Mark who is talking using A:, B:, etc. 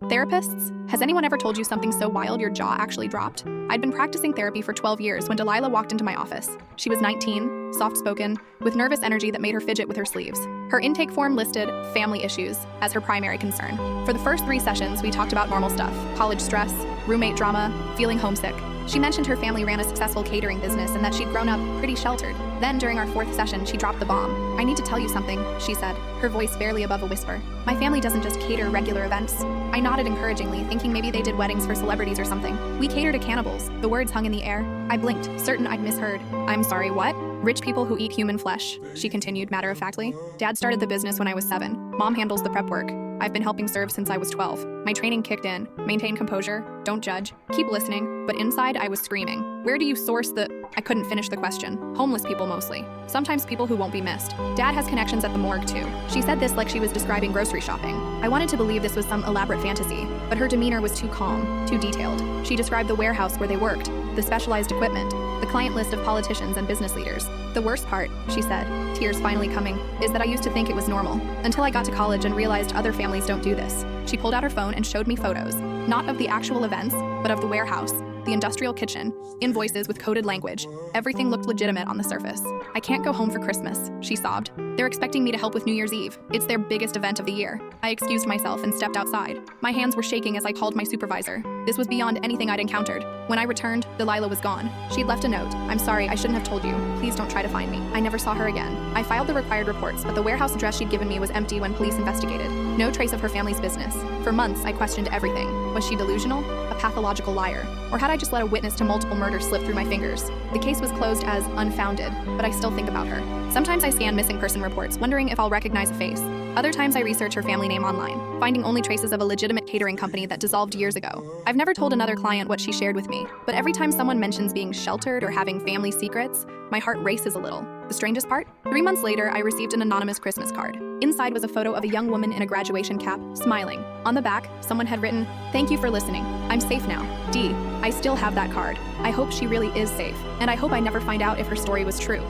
A: Therapists? Has anyone ever told you something so wild your jaw actually dropped? I'd been practicing therapy for 12 years when Delilah walked into my office. She was 19, soft-spoken, with nervous energy that made her fidget with her sleeves. Her intake form listed family issues as her primary concern. For the first 3 sessions, we talked about normal stuff: college stress, roommate drama, feeling homesick. She mentioned her family ran a successful catering business and that she'd grown up pretty sheltered. Then, during our 4th session, she dropped the bomb. "I need to tell you something," she said, her voice barely above a whisper. "My family doesn't just cater regular events." I nodded encouragingly, thinking maybe they did weddings for celebrities or something. "We cater to cannibals." The words hung in the air. I blinked, certain I'd misheard. "I'm sorry, what?" "Rich people who eat human flesh," she continued matter-of-factly. "Dad started the business when I was 7. Mom handles the prep work. I've been helping serve since I was 12. My training kicked in. Maintain composure, don't judge, keep listening." But inside, I was screaming. "Where do you source the—" I couldn't finish the question. "Homeless people mostly. Sometimes people who won't be missed. Dad has connections at the morgue too." She said this like she was describing grocery shopping. I wanted to believe this was some elaborate fantasy, but her demeanor was too calm, too detailed. She described the warehouse where they worked, the specialized equipment, the client list of politicians and business leaders. "The worst part," she said, tears finally coming, "is that I used to think it was normal, until I got to college and realized other families don't do this." She pulled out her phone and showed me photos, not of the actual events, but of the warehouse, the industrial kitchen, invoices with coded language. Everything looked legitimate on the surface. "I can't go home for Christmas," she sobbed. "They're expecting me to help with New Year's Eve. It's their biggest event of the year." I excused myself and stepped outside. My hands were shaking as I called my supervisor. This was beyond anything I'd encountered. When I returned, Delilah was gone. She'd left a note. "I'm sorry, I shouldn't have told you. Please don't try to find me." I never saw her again. I filed the required reports, but the warehouse address she'd given me was empty when police investigated. No trace of her family's business. For months, I questioned everything. Was she delusional? A pathological liar? Or had I just let a witness to multiple murders slip through my fingers? The case was closed as unfounded, but I still think about her. Sometimes I scan missing person reports, wondering if I'll recognize a face. Other times I research her family name online, finding only traces of a legitimate catering company that dissolved years ago. I've never told another client what she shared with me, but every time someone mentions being sheltered or having family secrets, my heart races a little. The strangest part? 3 months later, I received an anonymous Christmas card. Inside was a photo of a young woman in a graduation cap, smiling. On the back, someone had written, "Thank you for listening. I'm safe now. D." I still have that card. I hope she really is safe, and I hope I never find out if her story was true.